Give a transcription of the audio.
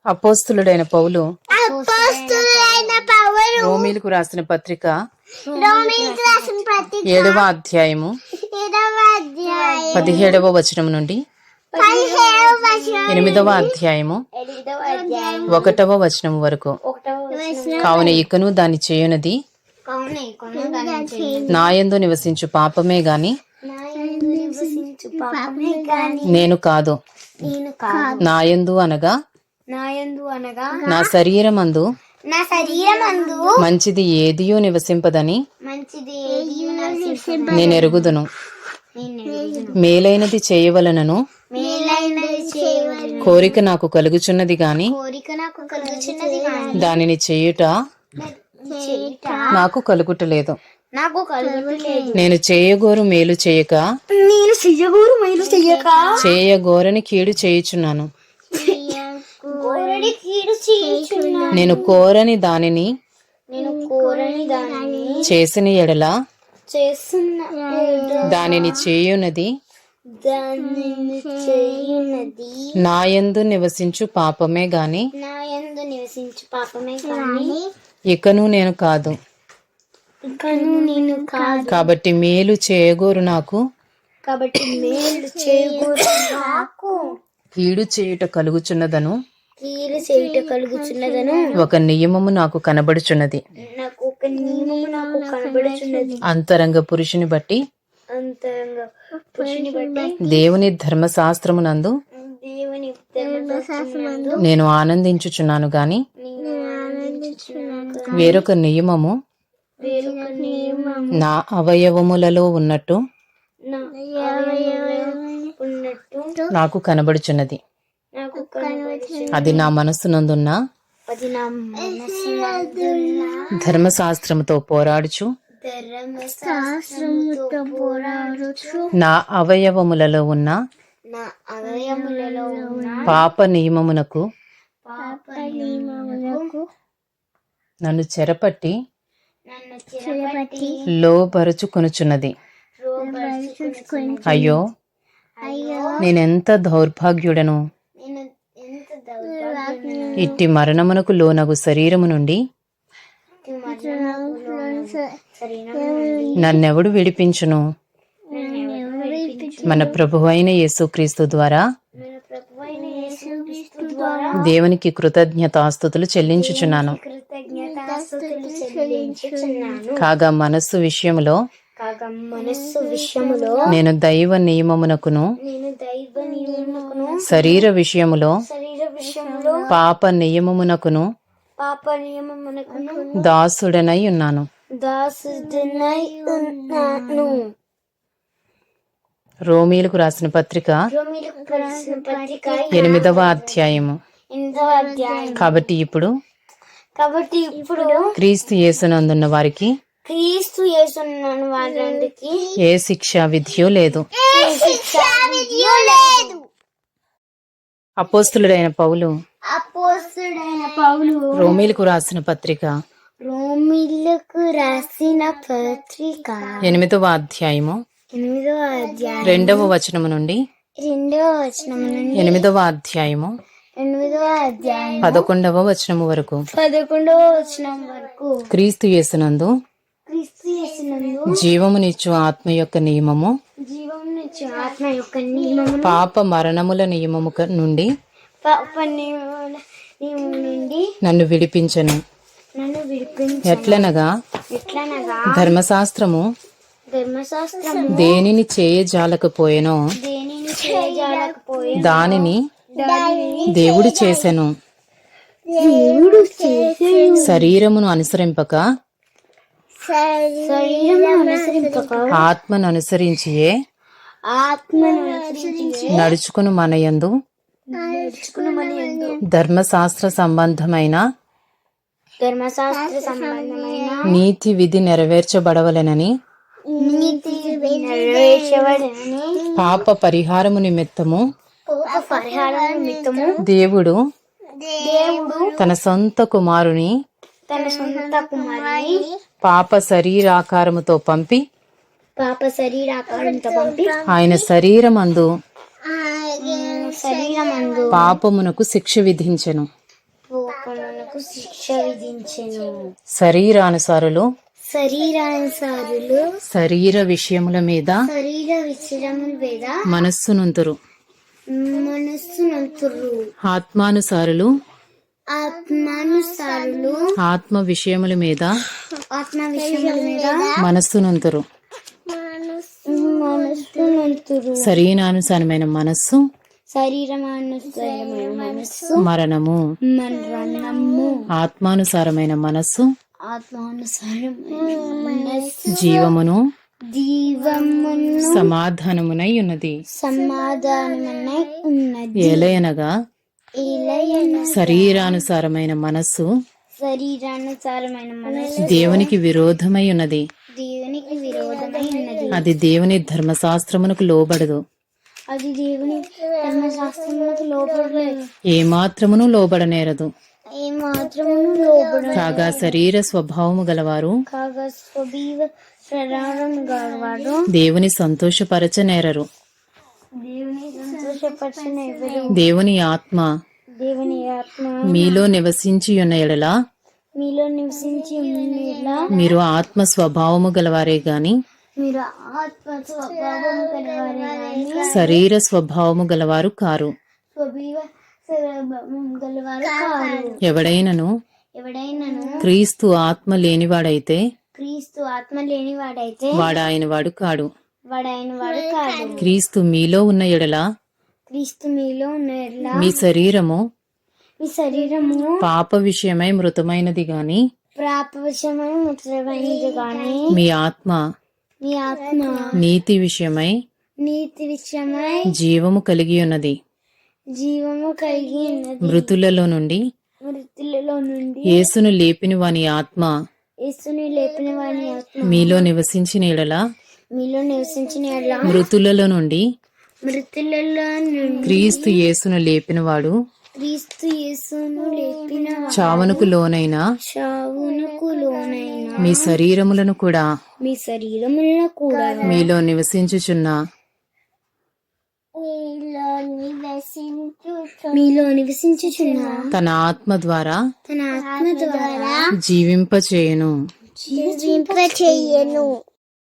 అపోస్తులుడైన పౌలు రోమీలకు రాసిన పత్రిక 7వ అధ్యాయము 17వ వచనం నుండి 8వ అధ్యాయము 1వ వచనం వరకు. కావున ఇకను దాని చేయునది నాయందు నివసించు పాపమే గాని నేను కాదు. నాయందు అనగా నా శరీరమందు మంచిది ఏదియో నివసింపదని నేను ఎరుగుదును. మేలైనది చేయవలనను కోరిక నాకు కలుగుచున్నది గాని దానిని చేయుట నాకు కలుగుటలేదు. నేను చేయగోరు మేలు చేయక చేయగోరని కీడు చేయుచున్నాను. నేను కోరని దానిని చేసిన ఎడల దానిని చేయునది నాయందు నివసించు పాపమే గాని ఇకను నేను కాదు. కాబట్టి మేలు చేయగోరు నాకు కీడు చేయుట కలుగుచున్నదను ఒక నియమము నాకు కనబడుచున్నది. అంతరంగ పురుషుని బట్టి దేవుని ధర్మశాస్త్రమునందు నేను ఆనందించుచున్నాను గాని వేరొక నియమము నా అవయవములలో ఉన్నట్టు నాకు కనబడుచున్నది. అది నా మనస్సునందున్న ధర్మశాస్త్రముతో పోరాడుచు నా అవయవములలో ఉన్న పాప నియమమునకు నన్ను చెరపట్టి లోబరుచుకొనుచున్నది. అయ్యో, నేనెంత దౌర్భాగ్యుడను! ఇట్టి మరణమునకు లోనగు శరీరము నుండి నన్నెవడు విడిపించును? మన ప్రభువైన యేసుక్రీస్తు ద్వారా దేవునికి కృతజ్ఞతాస్తుతులు చెల్లించుచున్నాను. కాగా మనస్సు విషయములో నేను దైవ నియమమునకును శరీర విషయములో పాప నియమమునకును దాసుడనై ఉన్నాను. రోమీలకు రాసిన పత్రిక 8వ అధ్యాయము. కాబట్టి ఇప్పుడు క్రీస్తు యేసునందున్న వారికి ఏ శిక్షా విధియో లేదు. అపోస్తులుడైన పౌలు రోమీలకు రాసిన పత్రిక 8వ అధ్యాయము 2వ వచనము నుండి 8వ అధ్యాయము 11వ వచనము వరకు. క్రీస్తు యేసునందు జీవమునిచ్చు ఆత్మ యొక్క నియమము పాప మరణముల నియమము నుండి నన్ను విడిపించను. ఎట్లనగా ధర్మశాస్త్రము దేనిని చేయజాలకపోయెనో దానిని దేవుడు చేసెను. శరీరమును అనుసరింపక ఆత్మను అనుసరించియే నడుచుకుని మనయందు ధర్మశాస్త్ర సంబంధమైన నీతి విధి నెరవేర్చబడవలెనని పాప పరిహారము నిమిత్తము దేవుడు తన సొంత కుమారుని పాప శరీరాకారముతో పంపి ఆయన శరీరమందు పాపమునకు శిక్ష విధించెను. వాళ్లకు శిక్ష విధించెను. శరీరానుసారులు శరీరానుసారులు శరీర విషయముల మీద శరీర విషయముల మీద మనస్సునుంతురు. మనస్సునంతురు. ఆత్మానుసారులు ఆత్మానుసారులు ఆత్మ విషయముల మీద ఆత్మ విషయముల మీద మనస్సునుంతురు. మనస్సునంతురు. శరీరానుసారమైన మనస్సు శరీరమానుసారమైన మనస్సు మరణము, మరణము. ఆత్మానుసారమైన మనస్సు ఆత్మానుసారమైన మనస్సు జీవమును జీవమును సమాధానమునై ఉన్నది. సమాధానమై ఉన్నది. ఏలయనగా ఇలయన శరీరానుసారమైన మనస్సు శరీరానుసారమైన మనస్సు దేవునికి విరోధమై ఉన్నది. దేవునికి విరోధమై ఉన్నది. అది దేవుని ధర్మశాస్త్రమునకు లోబడదు. అది దేవుని ధర్మశాస్త్రములకు లోబడలేదు. ఏమాత్రమును లోబడనేరదు. ఏ మాత్రమును లోబడలేదు. కాగా శరీర స్వభావము గలవారు కాగా స్వభీవ ప్రధానం గలవాడు దేవుని సంతోషపరచనేరరు. దేవుని సంతోషపరచిన ఎవరు? దేవుని ఆత్మ దేవుని ఆత్మ మీలో నివసించి ఉన్న ఎడల మీలో నివసించి ఉన్నలా మీరు ఆత్మ స్వభావము గలవారే గాని మీరు ఆత్మ స్వభావం కలవారే గాని శరీర స్వభావము గలవారు కారు. స్వభీవ స్వభావం గలవారు కారు. ఎవడైనను ఎవడైనను క్రీస్తు ఆత్మ లేనివాడైతే క్రీస్తు ఆత్మ లేనివాడైతే వాడాయన వాడు కాడు. వాడైన వాడు కాదు. క్రీస్తు మీలో ఉన్న ఎడల క్రీస్తు మీలో ఉన్న మీ శరీరము మీ శరీరము పాప విషయమై మృతమైనది గాని ప్రాపవశమై ముద్రమైనది గాని మీ ఆత్మ మీ ఆత్మ నీతి విషయమై నీతి విషయమై జీవము కలిగి ఉన్నది. జీవము కలిగి ఉన్నది. మృతులలో నుండి మృతులలో నుండి యేసును లేపిన వాని ఆత్మ యేసుని లేపిన వాని ఆత్మ మీలో నివసించిన ఎడల మీలో నివసించిన ఎడల మృతులలో నుండి మృతులలో నుండి క్రీస్తు యేసును లేపినవాడు క్రీస్తు యేసును లేపిన చావునకు లోనైన చావునకు లోనైన మీ శరీరములను కూడా మీ శరీరములను కూడా మీలో నివసించుచున్న మీలో నివసించుచున్న తన ఆత్మ ద్వారా తన ఆత్మ ద్వారా జీవింపచేయును. జీవింపచేయను.